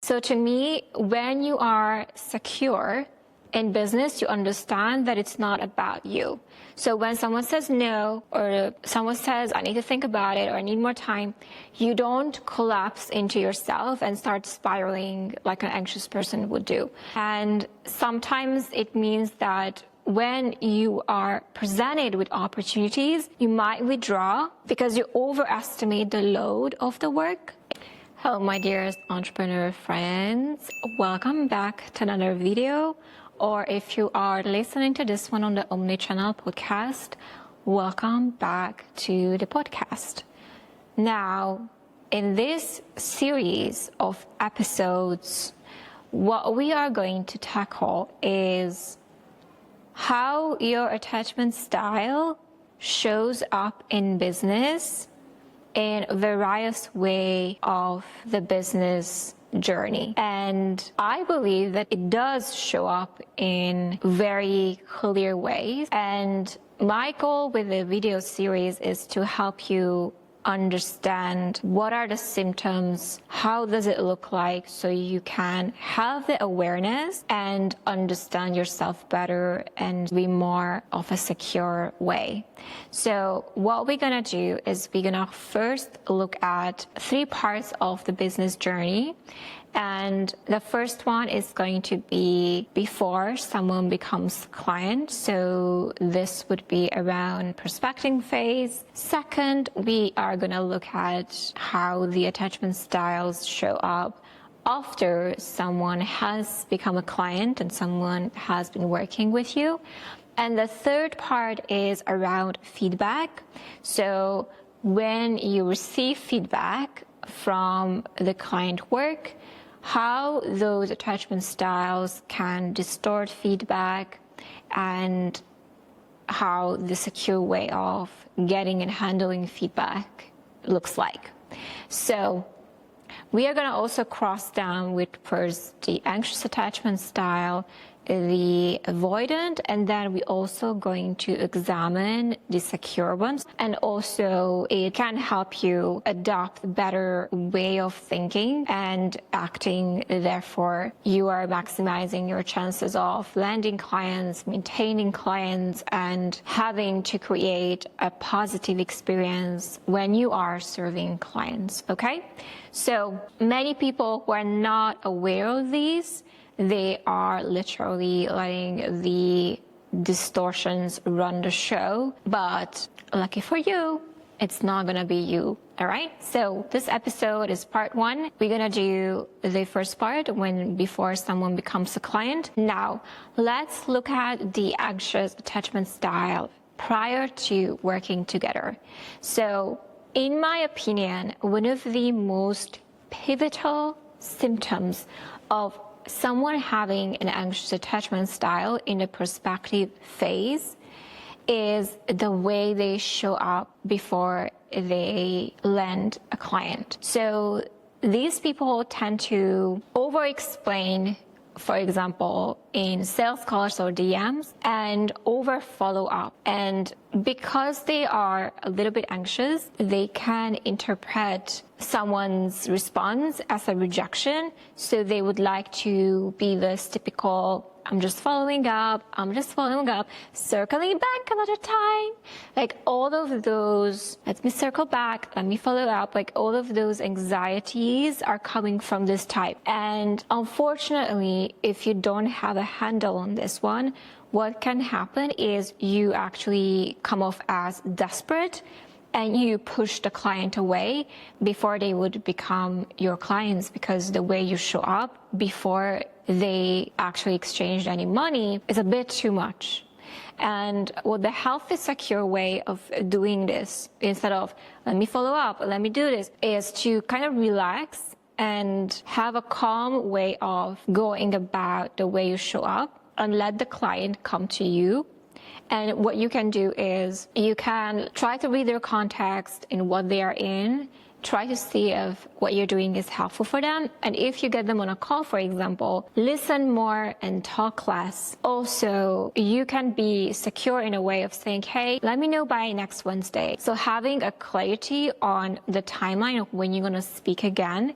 So to me, when you are secure in business, you understand that it's not about you. So when someone says no, or someone says, I need to think about it, or I need more time, you don't collapse into yourself and start spiraling like an anxious person would do. And sometimes it means that when you are presented with opportunities, you might withdraw because you overestimate the load of the work. Hello, my dearest entrepreneur friends. Welcome back to another video. Or if you are listening to this one on the Omnichannel podcast, welcome back to the podcast. Now, in this series of episodes, what we are going to tackle is how your attachment style shows up in business in various ways of the business journey. And I believe that it does show up in very clear ways. And my goal with the video series is to help you understand what are the symptoms, how does it look like, so you can have the awareness and understand yourself better and be more of a secure way. So what we're gonna do is we're gonna first look at 3 parts of the business journey. And the first one is going to be before someone becomes a client. So this would be around prospecting phase. Second, we are going to look at how the attachment styles show up after someone has become a client and someone has been working with you. And the third part is around feedback. So when you receive feedback from the client work, how those attachment styles can distort feedback, and how the secure way of getting and handling feedback looks like. So we are going to also cross down with first the anxious attachment style, the avoidant, and then we're also going to examine the secure ones. And also it can help you adopt a better way of thinking and acting. Therefore, you are maximizing your chances of landing clients, maintaining clients, and having to create a positive experience when you are serving clients. Okay? So many people who are not aware of these, they are literally letting the distortions run the show. But lucky for you, it's not gonna be you. All right. So this episode is part 1. We're gonna do the first part before someone becomes a client. Now, let's look at the anxious attachment style prior to working together. So in my opinion, one of the most pivotal symptoms of someone having an anxious attachment style in the prospective phase is the way they show up before they land a client. So these people tend to over-explain, for example, in sales calls or DMs, and over follow up. And because they are a little bit anxious, they can interpret someone's response as a rejection. So they would like to be this typical, I'm just following up, circling back another time. Like all of those, let me circle back, let me follow up, like all of those anxieties are coming from this type. And unfortunately, if you don't have a handle on this one, what can happen is you actually come off as desperate and you push the client away before they would become your clients, because the way you show up before they actually exchanged any money is a bit too much. And what the healthy, secure way of doing this, instead of let me follow up, let me do this, is to kind of relax and have a calm way of going about the way you show up and let the client come to you. And what you can do is you can try to read their context in what they are in, try to see if what you're doing is helpful for them. And if you get them on a call, for example, listen more and talk less. Also, you can be secure in a way of saying, hey, let me know by next Wednesday. So having a clarity on the timeline of when you're going to speak again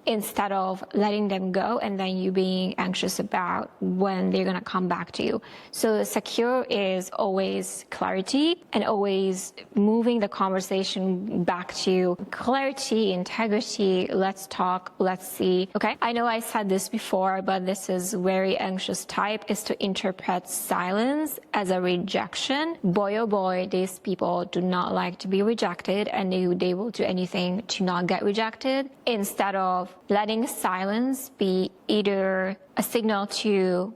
instead of letting them go and then you being anxious about when they're going to come back to you. So secure is always clarity and always moving the conversation back to clarity, integrity, let's talk, let's see. Okay, I know I said this before, but this is very anxious type, is to interpret silence as a rejection. Boy, oh boy, these people do not like to be rejected, and they will do anything to not get rejected, instead of letting silence be either a signal to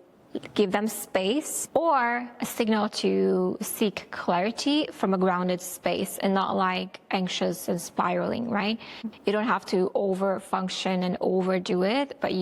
give them space or a signal to seek clarity from a grounded space and not like anxious and spiraling, right? You don't have to over function and overdo it, but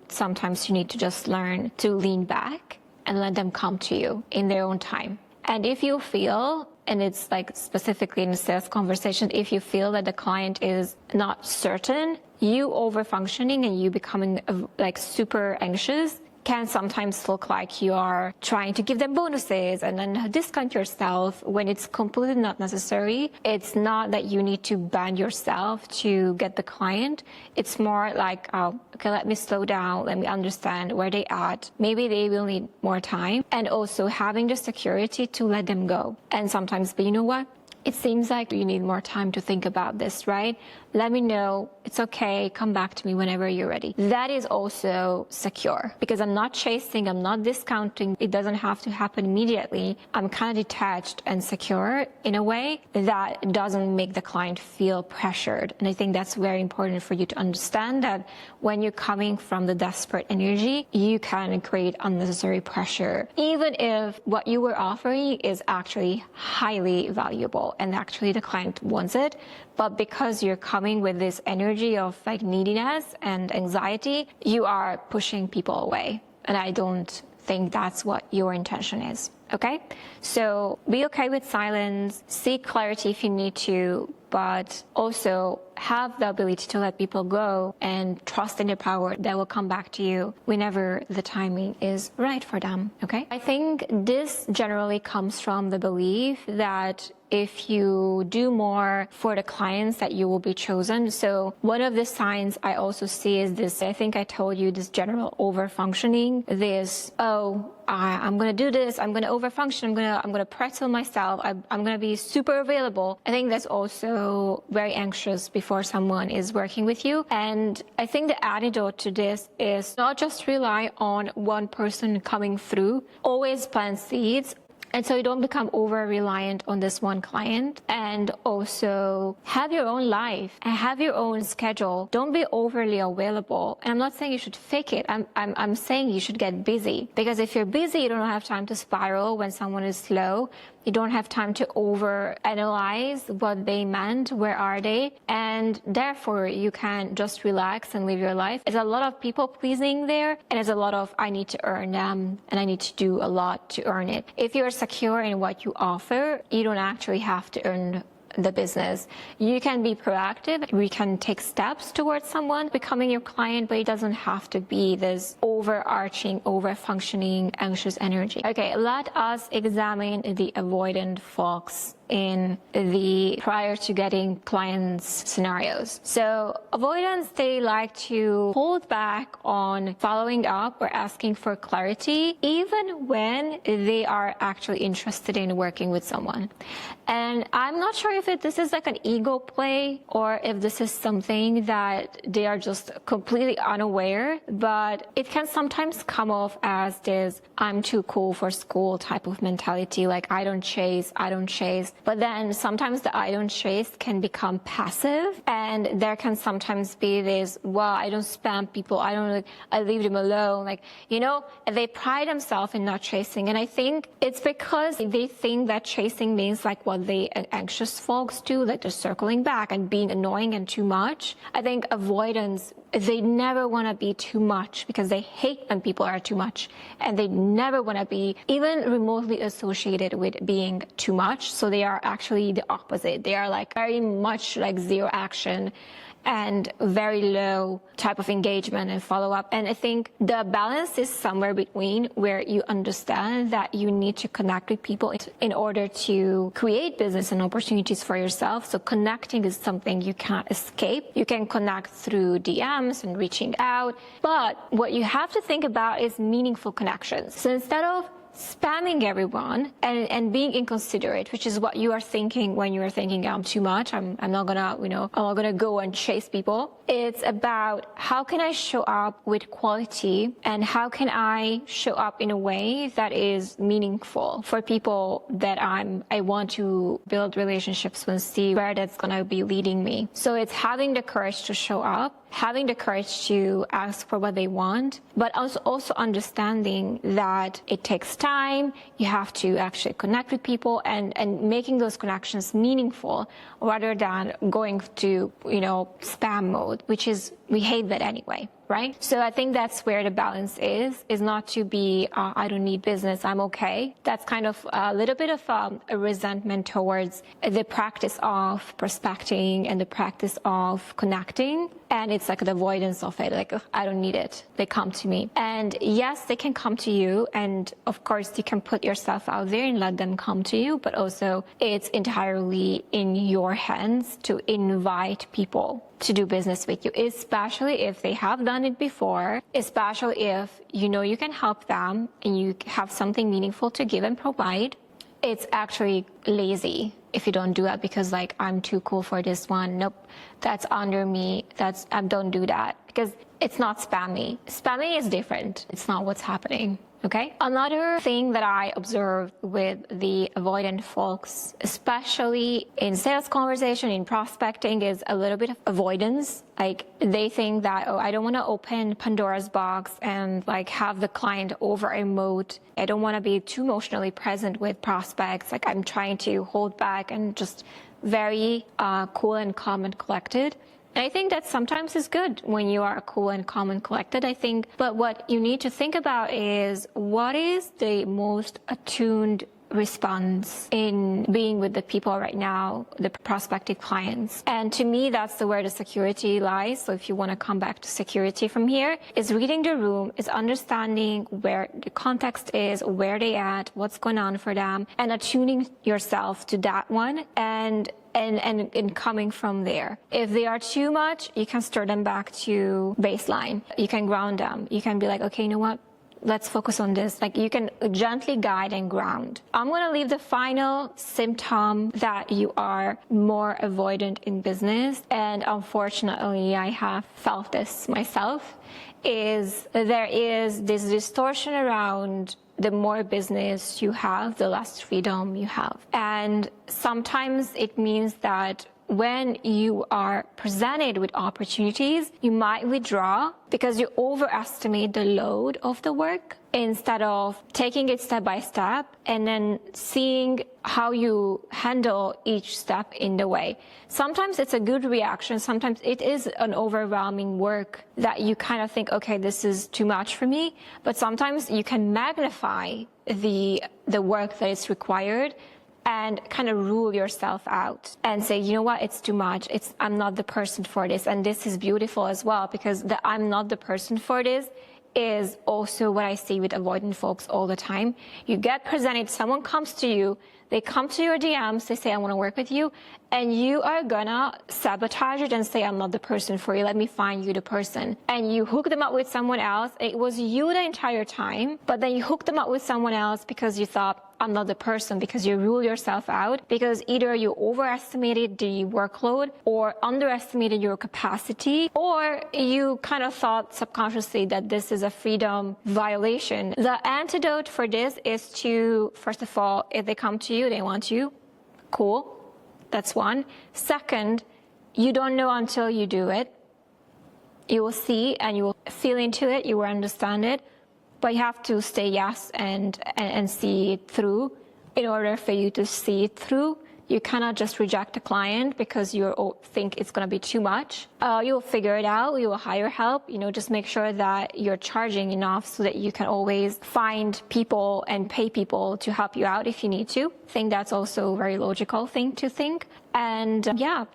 sometimes you need to just learn to lean back and let them come to you in their own time. And if you feel, and it's like specifically in a sales conversation, if you feel that the client is not certain, you over functioning and you becoming like super anxious can sometimes look like you are trying to give them bonuses and then discount yourself when it's completely not necessary. It's not that you need to bend yourself to get the client. It's more like, oh, okay, let me slow down. Let me understand where they at. Maybe they will need more time. And also having the security to let them go. And sometimes, but you know what? It seems like you need more time to think about this, right? Let me know. It's okay. Come back to me whenever you're ready. That is also secure because I'm not chasing. I'm not discounting. It doesn't have to happen immediately. I'm kind of detached and secure in a way that doesn't make the client feel pressured. And I think that's very important for you to understand that when you're coming from the desperate energy, you can create unnecessary pressure, even if what you were offering is actually highly valuable and actually the client wants it. But because you're coming with this energy of like neediness and anxiety, you are pushing people away. And I don't think that's what your intention is. Okay? So be okay with silence, seek clarity if you need to, but also have the ability to let people go and trust in their power that will come back to you whenever the timing is right for them. Okay? I think this generally comes from the belief that if you do more for the clients that you will be chosen. So one of the signs I also see is this, I think I told you, this general over-functioning, this, I'm going to do this, I'm going to over-function, I'm going to pretzel myself, I'm going to be super available. I think that's also very anxious before someone is working with you. And I think the antidote to this is not just rely on one person coming through, always plant seeds. And so you don't become over-reliant on this one client, and also have your own life and have your own schedule. Don't be overly available. And I'm not saying you should fake it. I'm saying you should get busy, because if you're busy, you don't have time to spiral when someone is slow. You don't have time to over-analyze what they meant, where are they, and therefore you can just relax and live your life. There's a lot of people-pleasing there, and there's a lot of I need to earn them, and I need to do a lot to earn it. If you're secure in what you offer, you don't actually have to earn the business. You can be proactive. We can take steps towards someone becoming your client, but it doesn't have to be this overarching, over-functioning, anxious energy. Okay, let us examine the avoidant folks in the prior to getting clients scenarios. So avoidants, they like to hold back on following up or asking for clarity, even when they are actually interested in working with someone. And I'm not sure if this is like an ego play or if this is something that they are just completely unaware, but it can sometimes come off as this I'm too cool for school type of mentality, like I don't chase. But then sometimes the I don't chase can become passive, and there can sometimes be this, well, I don't spam people, I leave them alone, like, they pride themselves in not chasing. And I think it's because they think that chasing means like what they anxious folks do, like they're circling back and being annoying and too much. I think avoidance, they never want to be too much because they hate when people are too much, and they never want to be even remotely associated with being too much. So they are actually the opposite. They are like very much like zero action, and very low type of engagement and follow-up. And I think the balance is somewhere between, where you understand that you need to connect with people in order to create business and opportunities for yourself. So connecting is something you can't escape. You can connect through DMs and reaching out, but what you have to think about is meaningful connections. So instead of spamming everyone and being inconsiderate, which is what you are thinking when you are thinking, I'm too much, I'm not gonna, I'm not gonna go and chase people. It's about how can I show up with quality, and how can I show up in a way that is meaningful for people that I want to build relationships with, see where that's gonna be leading me. So it's having the courage to show up, having the courage to ask for what they want, but also understanding that it takes time. You have to actually connect with people and making those connections meaningful, rather than going to, spam mode, which is, we hate that anyway, right? So I think that's where the balance is not to be, I don't need business, I'm okay. That's kind of a little bit of a resentment towards the practice of prospecting and the practice of connecting. And it's like the avoidance of it, like, I don't need it. They come to me. And yes, they can come to you. And of course, you can put yourself out there and let them come to you. But also, it's entirely in your hands to invite people to do business with you, especially if they have done it before, especially if you can help them and you have something meaningful to give and provide. It's actually lazy if you don't do that because, like, I'm too cool for this one. Nope, that's under me. Don't do that, because it's not spammy. Spammy is different. It's not what's happening. Okay. Another thing that I observed with the avoidant folks, especially in sales conversation, in prospecting, is a little bit of avoidance. Like, they think that, I don't want to open Pandora's box and like have the client over emote. I don't want to be too emotionally present with prospects. Like, I'm trying to hold back and just very cool and calm and collected. And I think that sometimes is good when you are cool and calm and collected, I think. But what you need to think about is, what is the most attuned response in being with the people right now, the prospective clients? And to me, that's where the security lies. So if you want to come back to security from here, is reading the room, is understanding where the context is, where they at, what's going on for them, and attuning yourself to that one, and coming from there. If they are too much, you can stir them back to baseline. You can ground them. You can be like, okay, you know what? Let's focus on this. Like, you can gently guide and ground. I'm going to leave the final symptom that you are more avoidant in business. And unfortunately, I have felt this myself, is there is this distortion around the more business you have, the less freedom you have. And sometimes it means that when you are presented with opportunities, you might withdraw because you overestimate the load of the work, instead of taking it step by step and then seeing how you handle each step in the way. Sometimes it's a good reaction. Sometimes it is an overwhelming work that you kind of think, okay, this is too much for me. But sometimes you can magnify the work that is required and kind of rule yourself out and say, you know what, it's too much. I'm not the person for this. And this is beautiful as well, because the I'm not the person for this is also what I see with avoidant folks all the time. You get presented, someone comes to you, they come to your DMs, they say, I want to work with you, and you are gonna sabotage it and say, I'm not the person for you, let me find you the person. And you hook them up with someone else. It was you the entire time, but then you hook them up with someone else because you thought, I'm not the person, because you rule yourself out, because either you overestimated the workload or underestimated your capacity, or you kind of thought subconsciously that this is a freedom violation. The antidote for this is to, first of all, if they come to you, they want you, cool. That's one. Second, you don't know until you do it. You will see and you will feel into it, you will understand it. But you have to say yes and see it through. In order for you to see it through, You cannot just reject a client because you think it's going to be too much. You'll figure it out. You will hire help. Just make sure that you're charging enough so that you can always find people and pay people to help you out if you need to. I think that's also a very logical thing to think. And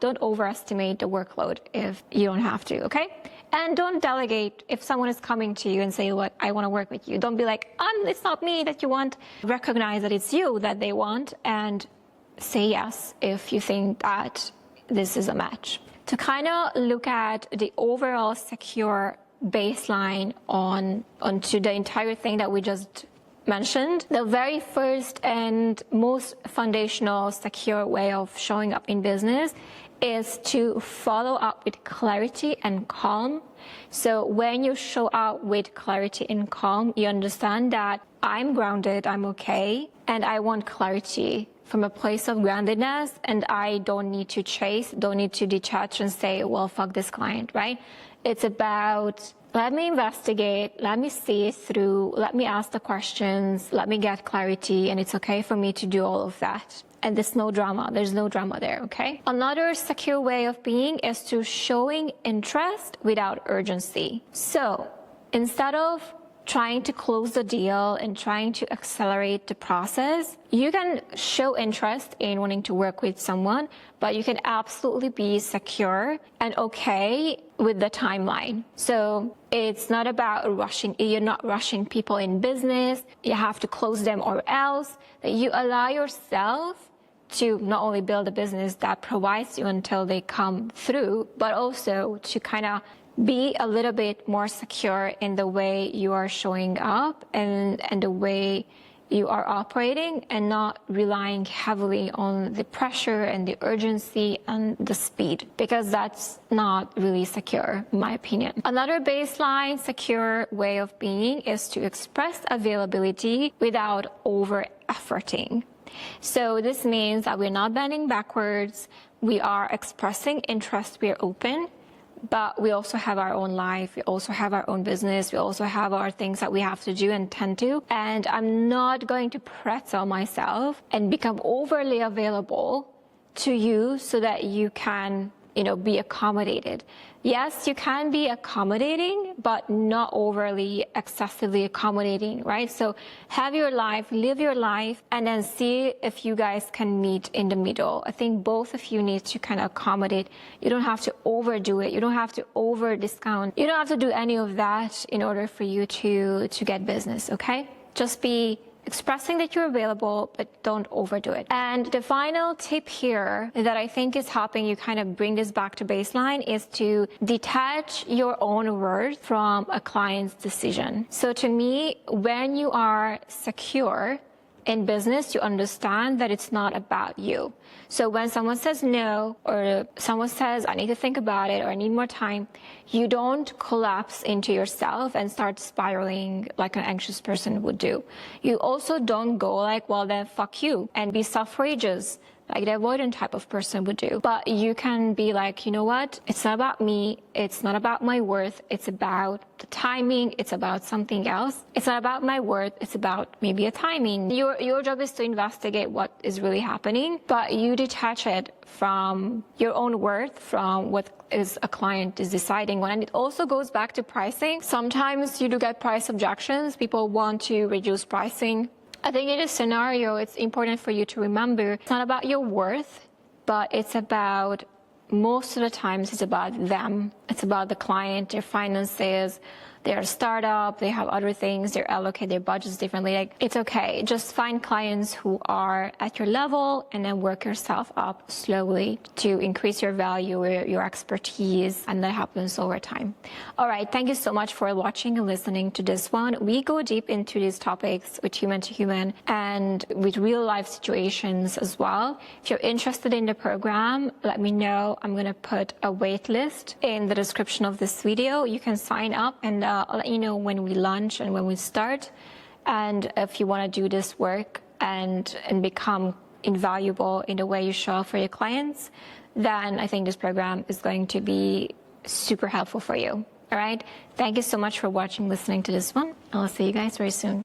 don't overestimate the workload if you don't have to, okay? And don't delegate if someone is coming to you and say, look, I want to work with you. Don't be like, it's not me that you want. Recognize that it's you that they want and say yes if you think that this is a match. To kind of look at the overall secure baseline onto the entire thing that we just mentioned, the very first and most foundational secure way of showing up in business is to follow up with clarity and calm. So when you show up with clarity and calm, you understand that I'm grounded, I'm okay, and I want clarity from a place of groundedness, and I don't need to chase, don't need to detach and say, well, fuck this client, right? It's about, let me investigate, let me see it through, let me ask the questions, let me get clarity, and it's okay for me to do all of that. And there's no drama there, okay? Another secure way of being is to showing interest without urgency. So instead of trying to close the deal and trying to accelerate the process, you can show interest in wanting to work with someone, but you can absolutely be secure and okay with the timeline. So it's not about rushing. You're not rushing people in business. You have to close them or else. That you allow yourself to not only build a business that provides you until they come through, but also to kind of be a little bit more secure in the way you are showing up and the way you are operating, and not relying heavily on the pressure and the urgency and the speed, because that's not really secure, in my opinion. Another baseline secure way of being is to express availability without over-efforting. So this means that we're not bending backwards, we are expressing interest, we're open, but we also have our own life, we also have our own business, we also have our things that we have to do and tend to. And I'm not going to pretzel myself and become overly available to you so that you can, be accommodated. Yes, you can be accommodating, but not overly excessively accommodating, right? So have your life, live your life, and then see if you guys can meet in the middle. I think both of you need to kind of accommodate. You don't have to overdo it. You don't have to over discount. You don't have to do any of that in order for you to get business, okay? Just be expressing that you're available, but don't overdo it. And the final tip here that I think is helping you kind of bring this back to baseline is to detach your own worth from a client's decision. So to me, when you are secure in business, you understand that it's not about you. So when someone says no, or someone says, I need to think about it, or I need more time, you don't collapse into yourself and start spiraling like an anxious person would do. You also don't go like, well, then fuck you, and be self-righteous like the avoidant type of person would do. But you can be like, you know what? It's not about me. It's not about my worth. It's about the timing. It's about something else. It's not about my worth. It's about maybe a timing. Your job is to investigate what is really happening, but you detach it from your own worth, from what is a client is deciding on. And it also goes back to pricing. Sometimes you do get price objections. People want to reduce pricing. I think in this scenario, it's important for you to remember it's not about your worth, but it's about, most of the times, it's about them. It's about the client, their finances. They're a startup, they have other things, they allocate their budgets differently. Like, it's okay. Just find clients who are at your level and then work yourself up slowly to increase your value, your expertise, and that happens over time. All right, thank you so much for watching and listening to this one. We go deep into these topics with human to human and with real life situations as well. If you're interested in the program, let me know. I'm gonna put a wait list in the description of this video. You can sign up and I'll let you know when we launch and when we start. And if you want to do this work and become invaluable in the way you show up for your clients, then I think this program is going to be super helpful for you. All right. Thank you so much for watching, listening to this one. I'll see you guys very soon.